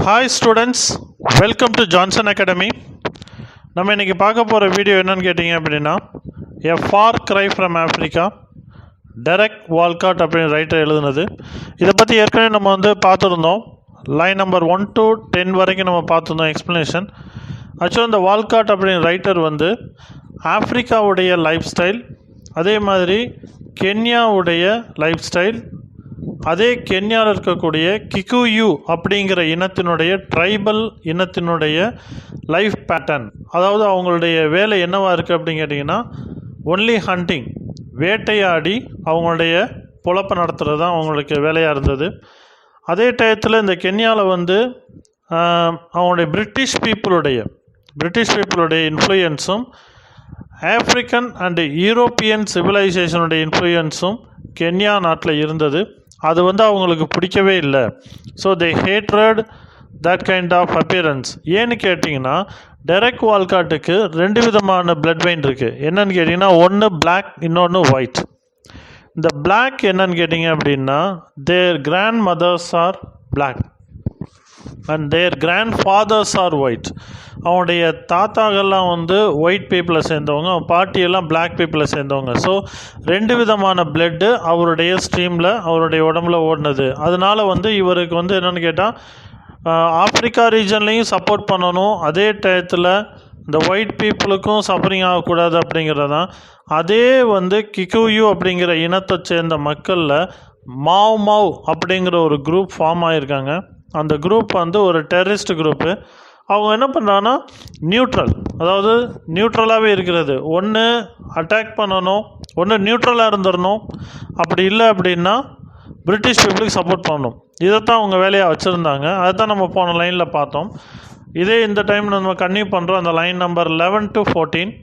Hi students, welcome to Johnson Academy. நம்ம இன்னைக்கு பார்க்க போகிற வீடியோ என்னன்னு கேட்டிங்க அப்படின்னா A Far Cry from Africa, Derek Walcott அப்படின்னு ரைட்டர் எழுதுனது. இதை பற்றி ஏற்கனவே நம்ம பார்த்துருந்தோம். லைன் நம்பர் 1 to 10 வரைக்கும் நம்ம பார்த்துருந்தோம் எக்ஸ்ப்ளனேஷன். ஆக்சுவலாக இந்த வால்காட் அப்படின்னு ரைட்டர் ஆஃப்ரிக்காவுடைய லைஃப் ஸ்டைல், அதே மாதிரி கென்யாவுடைய லைஃப் ஸ்டைல், அதே கென்யாவில் இருக்கக்கூடிய கிகுயு அப்படிங்கிற இனத்தினுடைய ட்ரைபல் இனத்தினுடைய லைஃப் பேட்டர்ன், அதாவது அவங்களுடைய வேலை என்னவாக இருக்குது அப்படின்னு கேட்டிங்கன்னா ஒன்லி ஹண்டிங், வேட்டையாடி அவங்களுடைய பொழப்பை நடத்துகிறது தான் அவங்களுக்கு வேலையாக இருந்தது. அதே டயத்தில் இந்த கென்யாவில் அவங்களுடைய பிரிட்டிஷ் பீப்புளுடைய இன்ஃப்ளூயன்ஸும் ஆஃப்ரிக்கன் அண்டு யூரோப்பியன் சிவிலைசேஷனுடைய இன்ஃப்ளூயன்ஸும் கென்யா நாட்டில் இருந்தது. அது அவங்களுக்கு பிடிக்கவே இல்லை. So they hatred that kind of appearance. ஏன்னு கேட்டிங்கன்னா டெரெக் வால்காட்டுக்கு 2 விதமான பிளட் வெயின் இருக்குது. என்னன்னு கேட்டிங்கன்னா ஒன்று பிளாக், இன்னொன்று ஒயிட். இந்த பிளாக் என்னன்னு கேட்டிங்க அப்படின்னா their grandmothers are black and their grandfathers are white. அவனுடைய தாத்தாக்கள்லாம் ஒயிட் பீப்புளை சேர்ந்தவங்க, அவன் பாட்டியெல்லாம் பிளாக் பீப்புளை சேர்ந்தவங்க. ஸோ 2 விதமான பிளட்டு அவருடைய ஸ்ட்ரீமில் அவருடைய உடம்புல ஓடினது. அதனால் இவருக்கு என்னென்னு கேட்டால் ஆப்ரிக்கா ரீஜன்லேயும் சப்போர்ட் பண்ணணும், அதே டயத்தில் இந்த ஒயிட் பீப்புளுக்கும் சஃபரிங் ஆகக்கூடாது அப்படிங்கிறது தான். அதே கிகுயு அப்படிங்கிற இனத்தை சேர்ந்த மக்களில் மாவ் அப்படிங்கிற ஒரு குரூப் ஃபார்ம் ஆகியிருக்காங்க. அந்த குரூப் ஒரு டெரரிஸ்ட் குரூப்பு. அவங்க என்ன பண்ணுறாங்கன்னா நியூட்ரல், அதாவது நியூட்ரலாகவே இருக்கிறது. ஒன்று அட்டாக் பண்ணணும், ஒன்று நியூட்ரலாக இருந்துடணும், அப்படி இல்லை அப்படின்னா பிரிட்டிஷ் பீப்புளுக்கு சப்போர்ட் பண்ணணும். இதைத்தான் அவங்க வேலையாக வச்சுருந்தாங்க. அதை தான் நம்ம போன லைனில் பார்த்தோம். இதே இந்த டைம் நம்ம கன்டினியூ பண்ணுறோம். அந்த லைன் நம்பர் 11 to 14,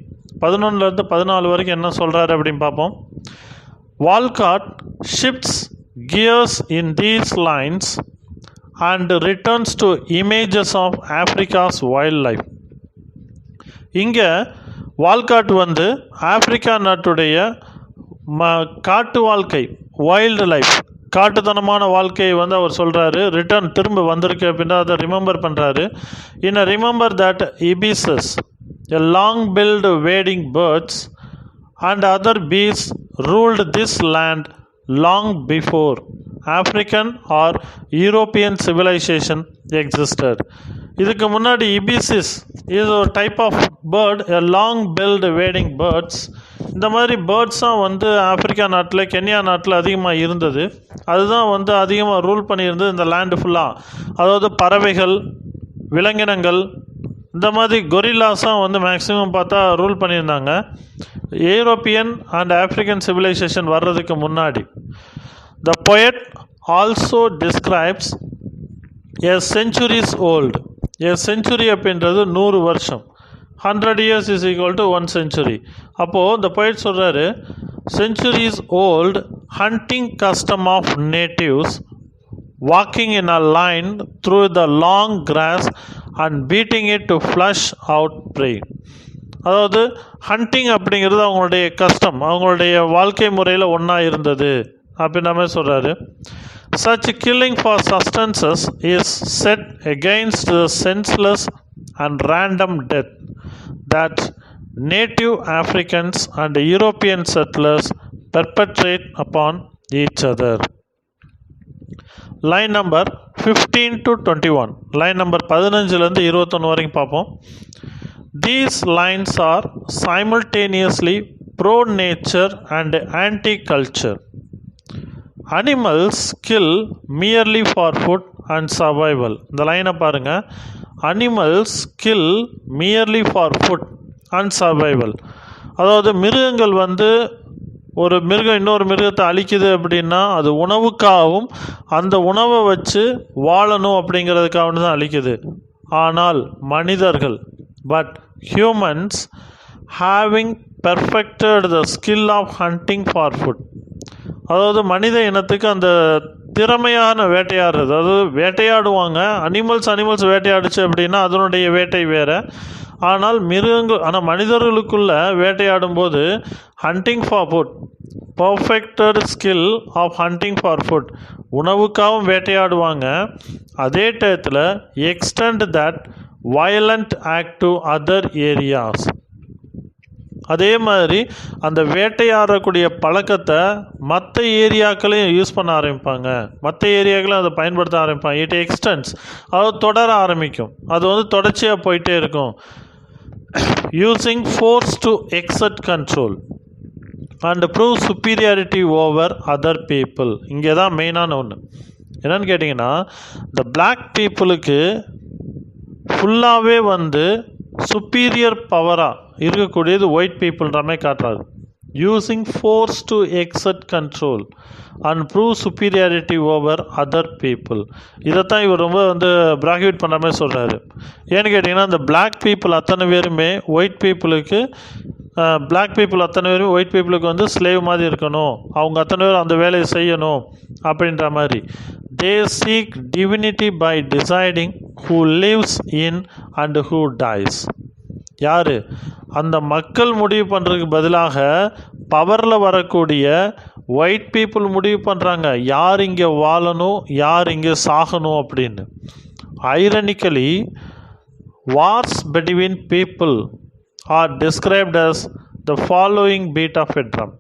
11லேருந்து 14 வரைக்கும் என்ன சொல்கிறாரு அப்படின்னு பார்ப்போம். Walcott shifts gears in these lines and returns to images of Africa's wildlife. இங்கே வால்காட் ஆப்பிரிக்கா நாட்டுடைய காட்டு வாழ்க்கை, வைல்டு லைஃப், காட்டுத்தனமான வாழ்க்கையை அவர் சொல்கிறாரு. ரிட்டர்ன் திரும்ப வந்திருக்கு அப்படின்னா அதை ரிமெம்பர் பண்ணுறாரு. Remember that ibis's, a long-billed wading birds and other beasts ruled this land long before African or European civilization existed. இதுக்கு முன்னாடி ibis's is a type of bird, a long-billed wading birds. இந்த மாதிரி பேர்ட்ஸாக Africa நாட்டில், Kenya நாட்டில் அதிகமாக இருந்தது. அதுதான் அதிகமாக ரூல் பண்ணியிருந்தது இந்த லேண்டு ஃபுல்லாக. அதாவது பறவைகள், விலங்கினங்கள், இந்த மாதிரி கொரில்லாஸாக மேக்ஸிமம் பார்த்தா ரூல் பண்ணியிருந்தாங்க யூரோப்பியன் அண்ட் ஆப்ரிக்கன் சிவிலைசேஷன் வர்றதுக்கு முன்னாடி. The poet also describes a centuries old. A century அப்படின்றது 100 வருஷம். 100 years is equal to 1 century. அப்போது the poet சொல்கிறாரு, centuries old hunting custom of natives walking in a line through the long grass and beating it to flush out prey. அதாவது hunting அப்படிங்கிறது அவங்களுடைய custom, அவங்களுடைய வாழ்க்கை முறையில் ஒன்றா இருந்தது அப்படின்ற மாதிரி சொல்கிறாரு. Such killing for sustenance is set against the senseless and random death that native Africans and European settlers perpetrate upon each other. Line number 15 to 21, line number 15லேருந்து 21 வரைக்கும் பார்ப்போம். These lines are simultaneously pro-nature and anti-culture. Animals kill merely for food and survival. இந்த லைனை பாருங்கள். Animals kill merely for food and survival. அதாவது மிருகங்கள் ஒரு மிருகம் இன்னொரு மிருகத்தை அழிக்குது அப்படின்னா அது உணவுக்காகவும் அந்த உணவை வச்சு வாழணும் அப்படிங்கிறதுக்காக தான் அழிக்குது. ஆனால் மனிதர்கள், but humans having perfected the skill of hunting for food. அதாவது மனித இனத்துக்கு அந்த திறமையான வேட்டையாடுறது, அதாவது வேட்டையாடுவாங்க. அனிமல்ஸ் வேட்டையாடுச்சு அப்படின்னா அதனுடைய வேட்டை வேறு. ஆனால் மனிதர்களுக்குள்ள வேட்டையாடும் போது hunting for food, perfected skill of hunting for food, உணவுக்காகவும் வேட்டையாடுவாங்க. அதே டயத்தில் extend that violent act to other areas, அதே மாதிரி அந்த வேட்டையாடக்கூடிய பழக்கத்தை மற்ற ஏரியாக்களையும் யூஸ் பண்ண ஆரம்பிப்பாங்க, மற்ற ஏரியாக்களையும் அதை பயன்படுத்த ஆரம்பிப்பாங்க. இட் எக்ஸ்டென்ஸ், அது தொடர ஆரம்பிக்கும், அது வந்து தொடர்ச்சியாக போயிட்டே இருக்கும். Using force to exert control and prove superiority over other people. இங்கே தான் மெயினான ஒன்று என்னன்னு கேட்டிங்கன்னா, இந்த பிளாக் பீப்புளுக்கு ஃபுல்லாகவே வந்து சுப்பீரியர் பவராக இருக்கக்கூடியது ஒயிட் பீப்புள்ன்ற மாதிரி காட்டுறாரு. Using force to exert control and prove superiority over other people. இதைத்தான் இவர் ரொம்ப வந்து பிராக்யூட் பண்ணுற மாதிரி சொல்கிறாரு. ஏன்னு கேட்டிங்கன்னா, இந்த பிளாக் பீப்புள் அத்தனை பேருமே ஒயிட் பீப்புளுக்கு ஒயிட் பீப்புளுக்கு வந்து ஸ்லேவ் மாதிரி இருக்கணும், அவங்க அத்தனை பேரும் அந்த வேலையை செய்யணும் அப்படின்ற மாதிரி. They seek divinity by deciding who lives in and who dies. யார்? அந்த மக்கள் முடிவு பண்ணுறதுக்கு பதிலாக பவரில் வரக்கூடிய ஒயிட் பீப்புள் முடிவு பண்ணுறாங்க யார் இங்கே வாழணும், யார் இங்கே சாகணும் அப்படின்னு. Ironically, wars between people are described as the following beat of a drum.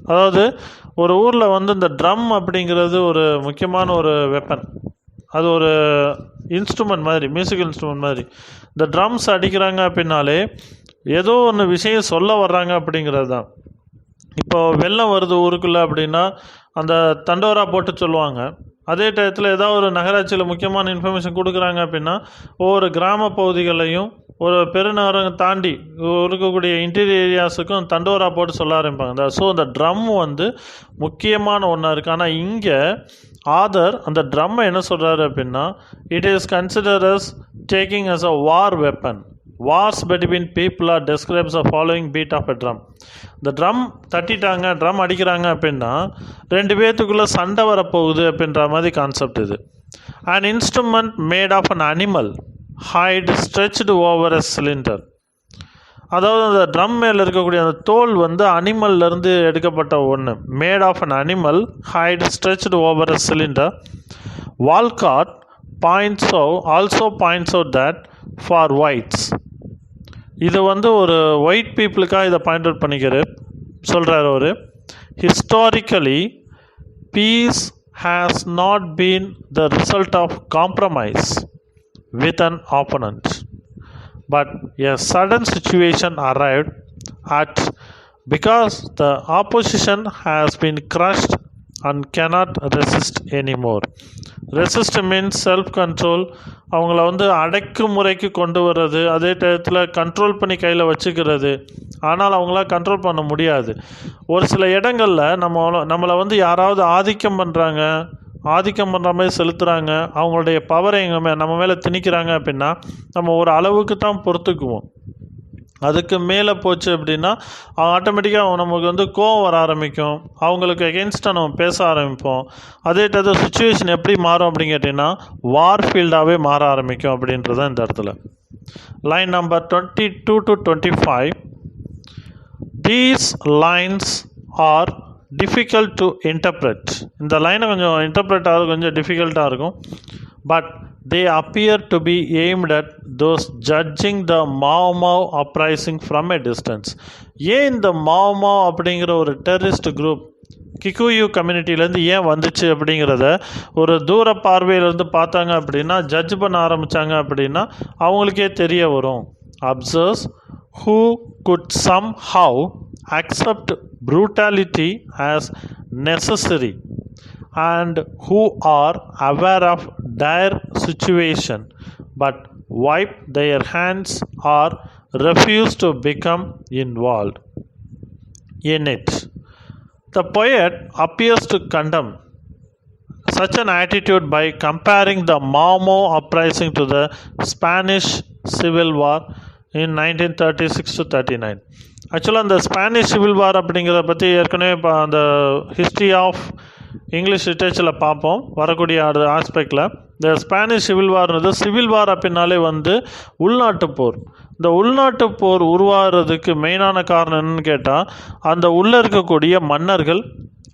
அதாவது ஒரு ஊரில் வந்து இந்த ட்ரம் அப்படிங்கிறது ஒரு முக்கியமான ஒரு வெப்பன், அது ஒரு இன்ஸ்ட்ருமெண்ட் மாதிரி, மியூசிக்கல் இன்ஸ்ட்ருமெண்ட் மாதிரி. இந்த ட்ரம்ஸ் அடிக்கிறாங்க அப்படின்னாலே ஏதோ ஒன்று விஷயம் சொல்ல வர்றாங்க அப்படிங்கிறது தான். இப்போ வெள்ளம் வருது ஊருக்குள்ளே அப்படின்னா அந்த தண்டோரா போட்டு சொல்லுவாங்க. அதே டயத்தில் ஏதாவது ஒரு நகராட்சியில் முக்கியமான இன்ஃபர்மேஷன் கொடுக்குறாங்க அப்படின்னா ஒவ்வொரு கிராம பகுதிகளையும் ஒரு பெருநகரம் தாண்டி இருக்கக்கூடிய இன்டீரியர் ஏரியாஸுக்கும் தண்டோரா போட்டு சொல்ல ஆரம்பிப்பாங்க. ஸோ அந்த ட்ரம் வந்து முக்கியமான ஒன்றா இருக்குது. ஆனால் இங்கே ஆதர் அந்த ட்ரம்மை என்ன சொல்கிறாரு அப்படின்னா, it is consider as taking as a war weapon. Wars between people are describes a following beat of a drum. இந்த ட்ரம் தட்டிட்டாங்க, ட்ரம் அடிக்கிறாங்க அப்படின்னா ரெண்டு பேர்த்துக்குள்ளே சண்டை வரப்போகுது அப்படின்ற மாதிரி கான்செப்ட் இது. an instrument made of an animal hide stretched over a cylinder. அதாவது அந்த ட்ரம் மேலே இருக்கக்கூடிய அந்த தோல் வந்து அனிமல்லேருந்து எடுக்கப்பட்ட ஒன்று. Made of an animal hide stretched over a cylinder. Walcott also points out that for whites. இது வந்து ஒரு ஒயிட் பீப்புளுக்காக இதை பாயிண்ட் அவுட் சொல்கிறார் அவர். Historically peace has not been the result of compromise with an opponent, but a sudden situation arrived at because the opposition has been crushed and cannot resist anymore. Resist means self control. அவங்கள வந்து அடக்குமுறைக்கு கொண்டு வர்றது, அதே டயத்தில் control பண்ணி கையில் வச்சுக்கிறது. ஆனால் அவங்கள கண்ட்ரோல் பண்ண முடியாது. ஒரு சில இடங்களில் நம்மளை வந்து யாராவது ஆதிக்கம் பண்ணுற மாதிரி செலுத்துகிறாங்க, அவங்களுடைய பவரை நம்ம மேலே திணிக்கிறாங்க அப்படின்னா நம்ம ஒரு அளவுக்கு தான் பொறுத்துக்குவோம். அதுக்கு மேலே போச்சு அப்படின்னா ஆட்டோமேட்டிக்காக நமக்கு வந்து கோவம் வர ஆரம்பிக்கும், அவங்களுக்கு எகென்ஸ்டாக நம்ம பேச ஆரம்பிப்போம். அதே டயத்தில் சுச்சுவேஷன் எப்படி மாறும் அப்படின்னு கேட்டிங்கன்னா வார் ஃபீல்டாகவே மாற ஆரம்பிக்கும் அப்படின்றது இந்த இடத்துல. Line number 22 to 25. These lines are difficult to interpret. இந்த லைனை கொஞ்சம் இன்டர்பிரட் ஆகிறது கொஞ்சம் டிஃபிகல்ட்டாக இருக்கும். But they appear to be aimed at those judging the Mau uprising from a distance. ஏன் இந்த Mau அப்படிங்கிற ஒரு டெரரிஸ்ட் குரூப் கிகுயு கம்யூனிட்டிலேருந்து ஏன் வந்துச்சு அப்படிங்கிறத ஒரு தூர பார்வையிலேருந்து பார்த்தாங்க அப்படின்னா ஜட்ஜ் பண்ண ஆரம்பித்தாங்க அப்படின்னா அவங்களுக்கே தெரிய வரும். Absorbs who could somehow accept brutality as necessary and who are aware of dire situation but wipe their hands or refuse to become involved in it. The poet appears to condemn such an attitude by comparing the Mau uprising to the Spanish Civil War in 1936 to 39. ஆக்சுவலாக அந்த Spanish civil war அப்படிங்கிறத பற்றி ஏற்கனவே அந்த history of English லிட்ரேச்சரில் பார்ப்போம் வரக்கூடிய ஆஸ்பெக்டில். இந்த Spanish civil வார்ன்றது civil war அப்படின்னாலே வந்து உள்நாட்டு போர். இந்த உள்நாட்டு போர் உருவாகிறதுக்கு மெயினான காரணம் என்னன்னு கேட்டால், அந்த உள்ளே இருக்கக்கூடிய மன்னர்கள்,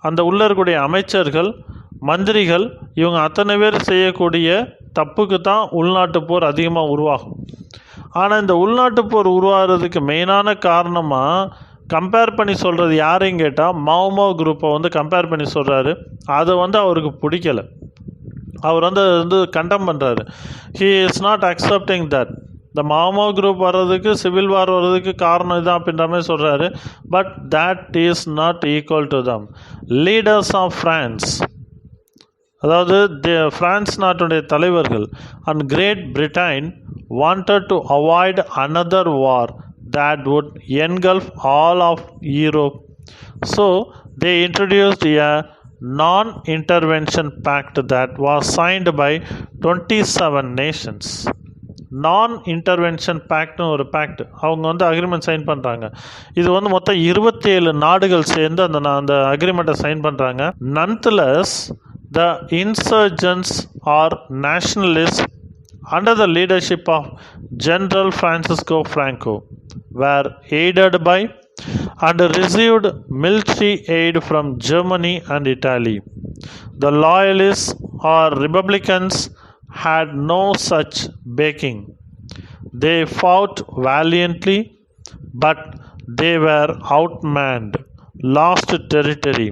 அந்த உள்ளே இருக்கக்கூடிய அமைச்சர்கள், மந்திரிகள், இவங்க அத்தனை பேர் செய்யக்கூடிய தப்புக்கு தான் உள்நாட்டு போர் அதிகமாக உருவாகும். ஆனால் இந்த உள்நாட்டு போர் உருவாகிறதுக்கு மெயினான காரணமாக கம்பேர் பண்ணி சொல்கிறது யாரையும் கேட்டால், மாவோ குரூப்பை வந்து கம்பேர் பண்ணி சொல்கிறாரு. அதை வந்து அவருக்கு பிடிக்கலை. அவர் வந்து கண்டம் பண்ணுறாரு. He is not accepting that. இந்த மாவோ குரூப் வர்றதுக்கு, சிவில் வார் வர்றதுக்கு காரணம் இதுதான் அப்படின்ற மாதிரி சொல்கிறாரு. But that is not equal to them. Leaders of France, அதாவது பிரான்ஸ் நாட்டுடைய தலைவர்கள் and great Britain wanted to avoid another war that would engulf all of Europe. So they introduced a non-intervention pact that was signed by 27 nations. நான்-இன்டர்வென்ஷன் பேக்ட்னு ஒரு fact அவங்க வந்து agreement sign பண்ணுறாங்க. இது வந்து மொத்தம் 27 நாடுகள் சேர்ந்து அந்த அக்ரிமெண்ட்டை சைன் பண்ணுறாங்க. Nonetheless, the insurgents or nationalists under the leadership of General Francisco Franco were aided by and received military aid from Germany and Italy. The loyalists or republicans had no such backing. They fought valiantly, but they were outmanned, lost territory,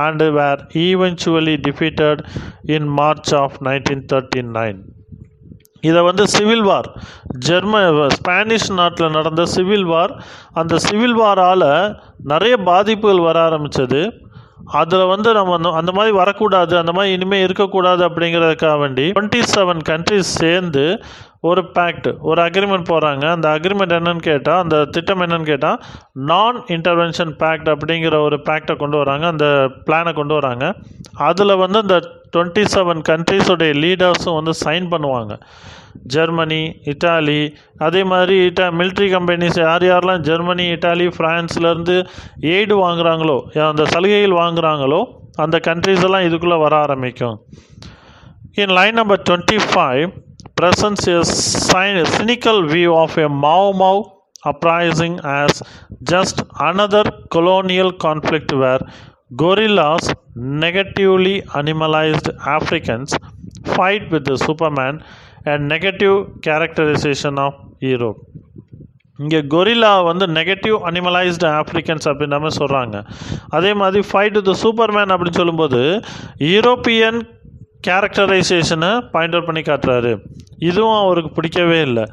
and were eventually defeated in March of 1939. இதை வந்து civil war, Spanish நாட்டில் நடந்த civil war, அந்த civil வாரால் நிறைய பாதிப்புகள் வர ஆரம்பித்தது. அதில் வந்து நம்ம அந்த மாதிரி வரக்கூடாது, அந்த மாதிரி இனிமேல் இருக்கக்கூடாது அப்படிங்கிறதுக்காக வேண்டி 27 கண்ட்ரிஸ் சேர்ந்து ஒரு பேக்ட், ஒரு அக்ரிமெண்ட் போகிறாங்க. அந்த அக்ரிமெண்ட் என்னன்னு கேட்டால், அந்த திட்டம் என்னன்னு கேட்டால், நான் இன்டர்வென்ஷன் பேக்ட் அப்படிங்கிற ஒரு பேக்டை கொண்டு வராங்க, அந்த பிளானை கொண்டு வராங்க. அதில் வந்து இந்த 27 கண்ட்ரிஸோடைய லீடர்ஸும் வந்து சைன் பண்ணுவாங்க. ஜெர்மனி, இட்டாலி, அதே மாதிரி மிலிட்ரி கம்பெனிஸ் யாரெல்லாம் ஜெர்மனி, இட்டாலி, ஃப்ரான்ஸ்லேருந்து எய்டு வாங்குகிறாங்களோ, அந்த சலுகைகள் வாங்குகிறாங்களோ, அந்த கண்ட்ரிஸ் எல்லாம் இதுக்குள்ளே வர ஆரம்பிக்கும். In line number 25 presents a cynical view of a Mau uprising as just another colonial conflict where guerrillas, negatively animalized Africans, fight with the Superman, and negative characterization of Europe. இங்கே gorilla வந்து negative அனிமலைஸ்டு Africans அப்படின்ற மாதிரி சொல்கிறாங்க. அதே மாதிரி fight with Superman அப்படின்னு சொல்லும்போது European கேரக்டரைசேஷனை point out பண்ணி காட்டுறாரு. இதுவும் அவருக்கு பிடிக்கவே இல்லை.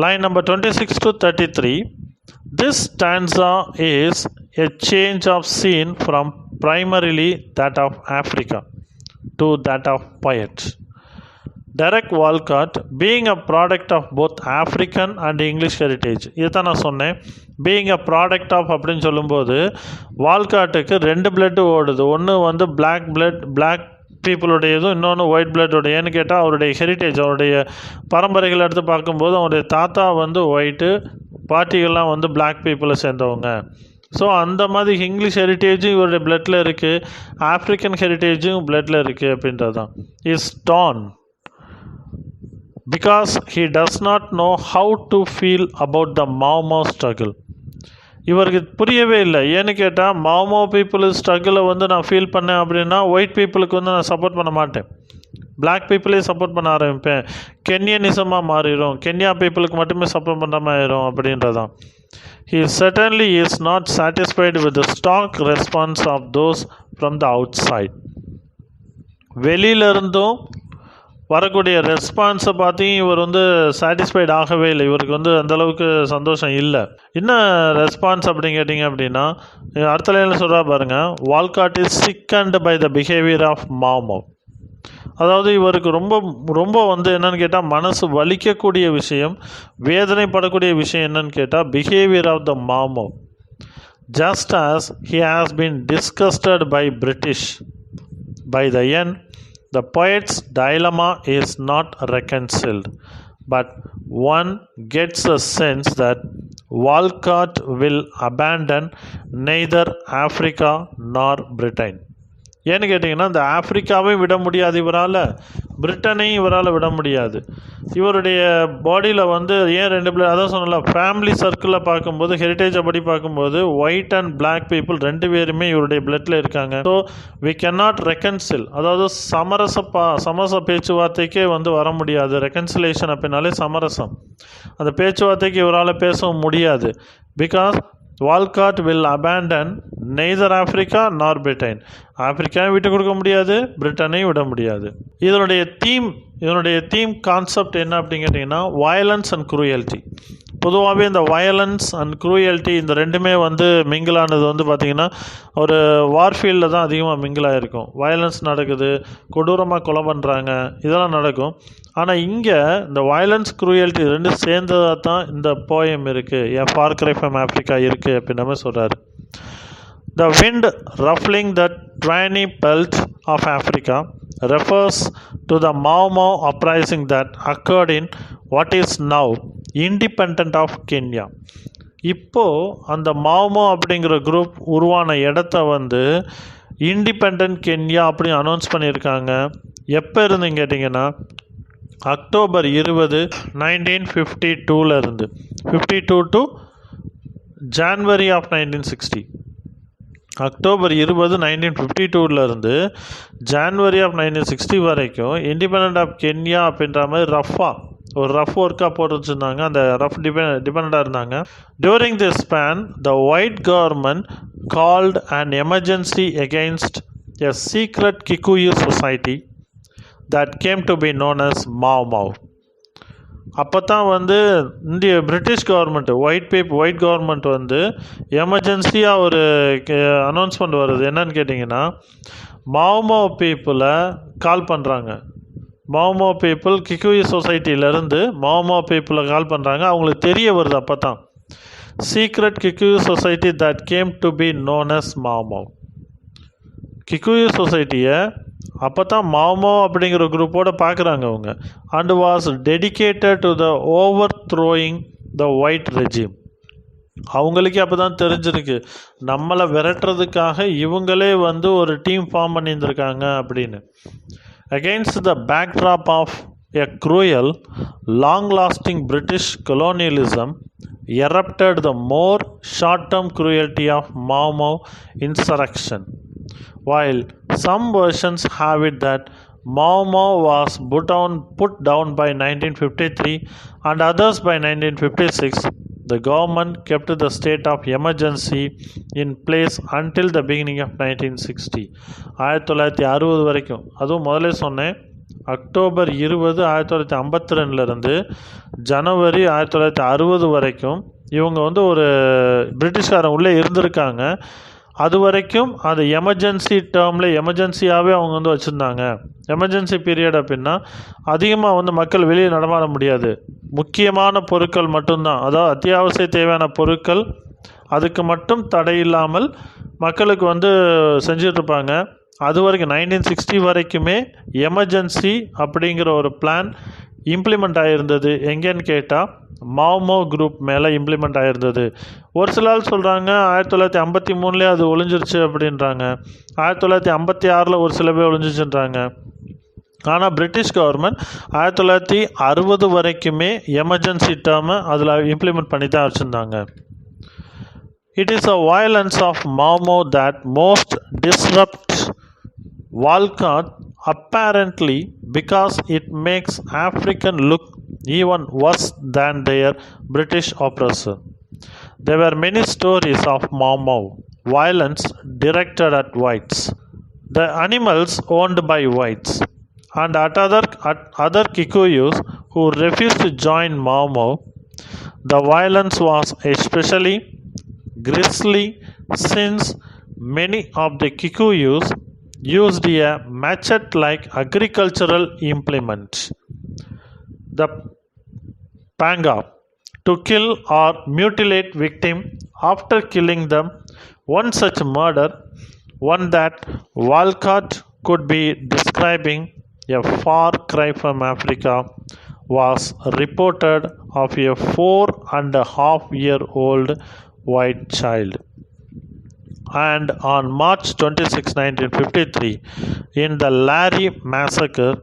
Line number 26 to 33. This stanza is a change of scene from primarily that of Africa to that of poet. Derek Walcott, being a product of both African and English heritage. இதுதான் நான் சொன்னேன், being a product of அப்படின்னு சொல்லும்போது வால்காட்டுக்கு 2 blood ஓடுது. ஒன்று வந்து black பீப்புளுடையதும், இன்னொன்று white பிளட்டோடைய. ஏன்னு கேட்டால் அவருடைய ஹெரிட்டேஜ், அவருடைய பரம்பரைகள் எடுத்து பார்க்கும்போது அவருடைய தாத்தா வந்து ஒயிட்டு, பாட்டிகள்லாம் வந்து பிளாக் பீப்புளை சேர்ந்தவங்க. ஸோ அந்த மாதிரி இங்கிலீஷ் ஹெரிட்டேஜும் இவருடைய பிளட்டில் இருக்குது, ஆஃப்ரிக்கன் ஹெரிட்டேஜும் பிளட்டில் இருக்குது அப்படின்றது தான். Is done because he does not know how to feel about the Mau struggle. இவருக்கு புரியவே இல்லை. ஏன்னு கேட்டால் மாவோ பீப்புள் ஸ்ட்ரகிளை வந்து நான் ஃபீல் பண்ணேன் அப்படின்னா ஒயிட் பீப்புளுக்கு வந்து நான் சப்போர்ட் பண்ண மாட்டேன், பிளாக் பீப்புளே சப்போர்ட் பண்ண ஆரம்பிப்பேன், கென்யனிசமாக மாறிடும், கென்யா பீப்புளுக்கு மட்டுமே சப்போர்ட் பண்ணுற மாதிரி ஆயிரும் அப்படின்றதான். He certainly is not satisfied with the stock response of those from the outside. வெளியிலிருந்தும் வரக்கூடிய ரெஸ்பான்ஸை பார்த்தியும் இவர் வந்து சாட்டிஸ்ஃபைட் ஆகவே இல்லை. இவருக்கு வந்து அந்தளவுக்கு சந்தோஷம் இல்லை. என்ன ரெஸ்பான்ஸ் அப்படின்னு கேட்டிங்க அப்படின்னா, அடுத்த லைனில் சொல்கிறா பாருங்கள், Walcott is sickened by the behaviour of Mau. அதாவது இவருக்கு ரொம்ப வந்து என்னன்னு கேட்டால் மனசு வலிக்கக்கூடிய விஷயம், வேதனைப்படக்கூடிய விஷயம் என்னன்னு கேட்டால் behaviour of the Mao. Just as he has been disgusted by British by the end, the poet's dilemma is not reconciled, but one gets a sense that Walcott will abandon neither Africa nor Britain. ஏன்னு கேட்டிங்கன்னா, இந்த ஆஃப்ரிக்காவையும் விட முடியாது இவரால், பிரிட்டனையும் இவரால் விட முடியாது. இவருடைய பாடியில் வந்து ஏன் 2 பிளட், அதான் சொன்னல, ஃபேமிலி சர்க்கிளில் பார்க்கும்போது, ஹெரிட்டேஜை படி பார்க்கும்போது ஒயிட் அண்ட் பிளாக் பீப்புள் 2 பேருமே இவருடைய பிளட்டில் இருக்காங்க. ஸோ வி கேனாட் ரெக்கன்சில், அதாவது சமரச பேச்சுவார்த்தைக்கே வந்து வர முடியாது. ரெக்கன்சிலேஷன் அப்படின்னாலே சமரசம், அந்த பேச்சுவார்த்தைக்கு இவரால் பேசவும் முடியாது. Because Walcott will abandon neither Africa நார் பிரிட்டன், ஆப்பிரிக்காவை விட்டு கொடுக்க முடியாது, பிரிட்டனையும் விட முடியாது. இதனுடைய தீம் கான்செப்ட் என்ன அப்படின்னு கேட்டிங்கன்னா, வயலன்ஸ் அண்ட் குரூயல்ட்டி. பொதுவாகவே இந்த வயலன்ஸ் அண்ட் குரூயல்ட்டி இந்த ரெண்டுமே வந்து மிங்கிளானது வந்து பார்த்திங்கன்னா ஒரு வார்ஃபீல்டில் தான் அதிகமாக மிங்கிளாக வயலன்ஸ் நடக்குது, கொடூரமாக கொலை பண்ணுறாங்க, இதெல்லாம் நடக்கும். ஆனால் இங்கே இந்த வயலன்ஸ் குரூயல்ட்டி ரெண்டும் சேர்ந்ததாக தான் இந்த போயம் இருக்குது, எ ஃபார் கிரை ஃப்ரம் ஆஃப்ரிக்கா இருக்குது அப்படின்ற மாதிரி சொல்கிறாரு. The wind ruffling the tawny belt of Africa refers to the Mau Mau uprising that occurred in what is now independent of Kenya. இப்போது அந்த மாவோ அப்படிங்கிற குரூப் உருவான இடத்த வந்து இண்டிபெண்ட் கென்யா அப்படின்னு அனௌன்ஸ் பண்ணியிருக்காங்க. எப்போ இருந்துன்னு கேட்டிங்கன்னா அக்டோபர் 20, 1952 இருந்து 52 டு ஜான்வரி ஆஃப் 1960. அக்டோபர் 20, 1952 இருந்து ஜான்வரி ஆஃப் 1960 வரைக்கும் இண்டிபெண்ட் ஆஃப் கென்யா அப்படின்ற மாதிரி ஒரு ரஃப் ஒர்க்காக போட்டு வச்சுருந்தாங்க. அந்த ரஃப் டிபெண்டாக இருந்தாங்க. During this span the white government called an emergency against a secret Kikuyu society that came to be known as Mau Mau. அப்போ தான் வந்து பிரிட்டிஷ் கவர்மெண்ட் ஒயிட் கவர்மெண்ட் வந்து எமர்ஜென்சியாக ஒரு அனௌன்ஸ்மெண்ட் வருது. என்னன்னு கேட்டிங்கன்னா, மாவோ பீப்புளை கால் பண்ணுறாங்க. மாவோ பீப்புள் கிக்குயு சொசைட்டியிலேருந்து மாவோ பீப்புளை கால் பண்ணுறாங்க. அவங்களுக்கு தெரிய வருது அப்போ தான், secret Kikuyu society that came to be known as Mau. Kikuyu சொசைட்டியை அப்போ தான் மாவோ அப்படிங்கிற குரூப்போடு பார்க்குறாங்க அவங்க. And was dedicated to the overthrowing the white regime. அவங்களுக்கே அப்போ தான் தெரிஞ்சிருக்கு, நம்மளை விரட்டுறதுக்காக இவங்களே வந்து ஒரு டீம் ஃபார்ம் பண்ணியிருந்திருக்காங்க அப்படின்னு. Against the backdrop of a cruel long lasting British colonialism erupted the more short-term cruelty of Mau Mau insurrection. While some versions have it that Mau Mau was put down by 1953 and others by 1956, the government kept the state of emergency in place until the beginning of 1960. 1960 வரைக்கும். அதுவும் முதலே சொன்னேன், October 20, 1952 ஜனவரி 1960 வரைக்கும் இவங்க வந்து ஒரு பிரிட்டிஷ்காரன் உள்ளே இருந்திருக்காங்க. அது வரைக்கும் அது எமர்ஜென்சி டேர்மில் எமர்ஜென்சியாகவே அவங்க வந்து வச்சுருந்தாங்க. எமர்ஜென்சி பீரியட் அப்படின்னா அதிகமாக வந்து மக்கள் வெளியே நடமாட முடியாது, முக்கியமான பொருட்கள் மட்டும்தான், அதாவது அத்தியாவசிய தேவையான பொருட்கள் அதுக்கு மட்டும் தடை இல்லாமல் மக்களுக்கு வந்து செஞ்சிட்ருப்பாங்க. அது வரைக்கும் 1960 வரைக்குமே எமர்ஜென்சி அப்படிங்கிற ஒரு பிளான் இம்ப்ளிமெண்ட் ஆகிருந்தது. எங்கேன்னு கேட்டால் மாவோ குரூப் மேலே இம்ப்ளிமெண்ட் ஆகிருந்தது. ஒரு சில ஆள் சொல்கிறாங்க 1953 அது ஒழிஞ்சிருச்சு அப்படின்றாங்க, 1956 ஒரு சில பேர் ஒழிஞ்சிச்சுன்றாங்க. ஆனால் பிரிட்டிஷ் கவர்மெண்ட் 1960 வரைக்குமே எமர்ஜென்சி டேர்மை அதில் இம்ப்ளிமெண்ட் பண்ணி தான் வச்சுருந்தாங்க. It is a violence of Mau Mau that most disrupts Walcott, apparently because it makes African look even worse than their British oppressor. There were many stories of Mau Mau violence directed at whites, the animals owned by whites, and at other Kikuyus who refused to join Mau Mau. The violence was especially grisly since many of the Kikuyus used a machete-like agricultural implement, the panga, to kill or mutilate victims after killing them. One such murder, one that Walcott could be describing a far cry from Africa, was reported of a 4.5-year-old white child. And on March 26, 1953, in the Larry massacre,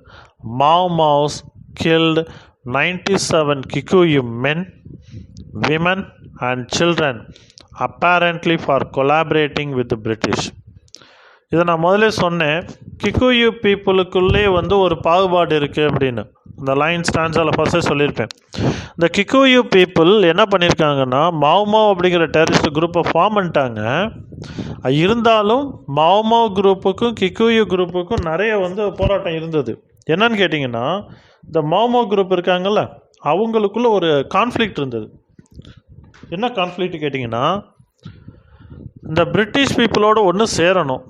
Mau Maus killed 97 Kikuyu men, women and children apparently for collaborating with the British. இதை நான் முதலே சொன்னேன், கிக்குயு பீப்புளுக்குள்ளே வந்து ஒரு பாகுபாடு இருக்குது அப்படின்னு. இந்த லைன் ஸ்டான்ஸால் ஃபஸ்ட்டே சொல்லியிருப்பேன். இந்த கிக்குயு பீப்புள் என்ன பண்ணியிருக்காங்கன்னா, மாவ் அப்படிங்கிற டெரரிஸ்ட் குரூப்பை ஃபார்ம் பண்ணிட்டாங்க. இருந்தாலும் மாவ் குரூப்புக்கும் கிக்குயு குரூப்புக்கும் நிறைய வந்து போராட்டம் இருந்தது. என்னன்னு கேட்டிங்கன்னா, இந்த மாவ் குரூப் இருக்காங்கள்ல, அவங்களுக்குள்ள ஒரு கான்ஃப்ளிக்ட் இருந்தது. என்ன கான்ஃப்ளிக்ட் கேட்டிங்கன்னா, இந்த பிரிட்டிஷ் பீப்புளோட ஒன்று சேரணும்,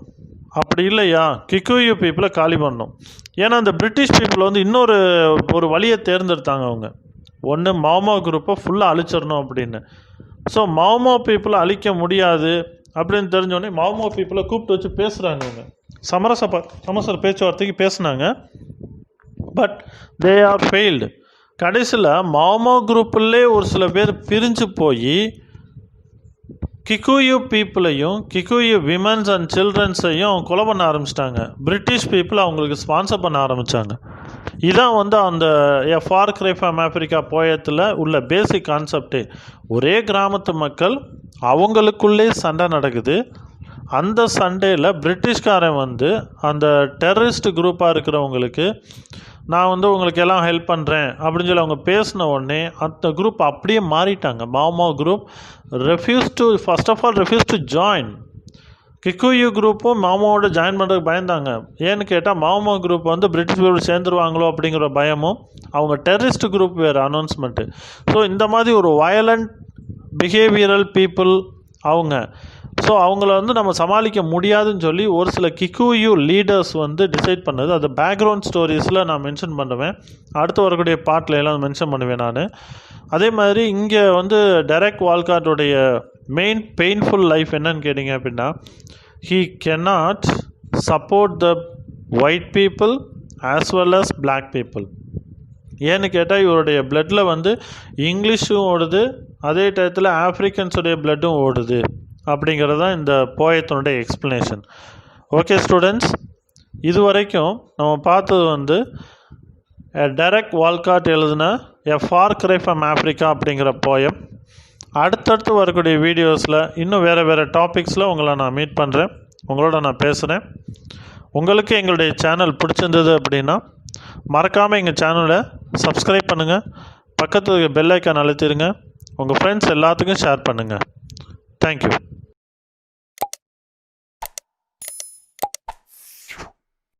அப்படி இல்லையா கிக்குயு பீப்புளை காலி பண்ணணும். ஏன்னா இந்த பிரிட்டிஷ் பீப்புள் வந்து ஒரு வழியை தேர்ந்தெடுத்தாங்க. அவங்க ஒன்று மாவ் குரூப்பை ஃபுல்லாக அழிச்சிடணும் அப்படின்னு. ஸோ மாவ் பீப்புளை அழிக்க முடியாது அப்படின்னு தெரிஞ்சோடனே மாவ் பீப்புளை கூப்பிட்டு வச்சு பேசுகிறாங்க. அவங்க சமரச பேச்சுவார்த்தைக்கு பேசுனாங்க. But they are failed. கடைசியில் மாவ் குரூப்புலே ஒரு சில பேர் பிரிஞ்சு போய் கிக்குயு பீப்புளையும் கிக்குயு விமன்ஸ் அண்ட் சில்ட்ரன்ஸையும் கொலை பண்ண ஆரம்பிச்சிட்டாங்க. பிரிட்டிஷ் பீப்புள் அவங்களுக்கு ஸ்பான்சர் பண்ண ஆரம்பித்தாங்க. இதான் வந்து அந்த எ ஃபார் கிரை ஃப்ரம் ஆஃப்ரிக்கா போயத்தில் உள்ள பேசிக் கான்செப்டே. ஒரே கிராமத்து மக்கள், அவங்களுக்குள்ளே சண்டை நடக்குது. அந்த சண்டையில் பிரிட்டிஷ்காரன் வந்து அந்த டெரரிஸ்ட் குரூப்பாக இருக்கிறவங்களுக்கு நான் வந்து உங்களுக்கு எல்லாம் ஹெல்ப் பண்ணுறேன் அப்படின்னு சொல்லி அவங்க பேசின உடனே அந்த குரூப் அப்படியே மாறிட்டாங்க. Mau group first of all refuse to join. Kikuyu குரூப்பும் மாவோட ஜாயின் பண்ணுறதுக்கு பயந்தாங்க. ஏன்னு கேட்டால் மாவ் குரூப் வந்து பிரிட்டிஷ் குரூப் சேர்ந்துருவாங்களோ அப்படிங்கிற பயமும், அவங்க டெரரிஸ்ட் குரூப் வேறு அனௌன்ஸ்மெண்ட்டு. ஸோ இந்த மாதிரி ஒரு வயலண்ட் பிஹேவியரல் பீப்புள் அவங்க. ஸோ அவங்கள வந்து நம்ம சமாளிக்க முடியாதுன்னு சொல்லி ஒரு சில கிக்குயு லீடர்ஸ் வந்து டிசைட் பண்ணது. அது பேக்ரவுண்ட் ஸ்டோரிஸில் நான் மென்ஷன் பண்ணுவேன், அடுத்து வரக்கூடிய பார்ட்டில் எல்லாம் மென்ஷன் பண்ணுவேன் நான். அதே மாதிரி இங்கே வந்து டெரெக் வால்காட்டோடைய மெயின் பெயின்ஃபுல் லைஃப் என்னன்னு கேட்டிங்க அப்படின்னா, he cannot support the white people as well as black people. ஏன்னு கேட்டால் இவருடைய பிளட்டில் வந்து இங்கிலீஷும் ஓடுது, அதே டயத்தில் ஆஃப்ரிக்கன்ஸுடைய பிளட்டும் ஓடுது அப்படிங்கிறது தான் இந்த போயத்தினுடைய எக்ஸ்ப்ளனேஷன். ஓகே ஸ்டூடெண்ட்ஸ், இது வரைக்கும் நம்ம பார்த்தது வந்து டெரெக் வால்காட் எழுதின எ ஃபார் கிரை ஃப்ரம் ஆஃப்ரிக்கா அப்படிங்கிற போயம். அடுத்தடுத்து வரக்கூடிய வீடியோஸில் இன்னும் வேறு டாபிக்ஸில் உங்களை நான் மீட் பண்ணுறேன், உங்களோட நான் பேசுகிறேன். உங்களுக்கு எங்களுடைய சேனல் பிடிச்சிருந்தது அப்படின்னா மறக்காமல் எங்கள் சேனலை சப்ஸ்கிரைப் பண்ணுங்கள், பக்கத்தில் பெல் ஐக்கான் அழுத்திடுங்க, உங்கள் ஃப்ரெண்ட்ஸ் எல்லாத்துக்கும் ஷேர் பண்ணுங்கள். தேங்க்யூ.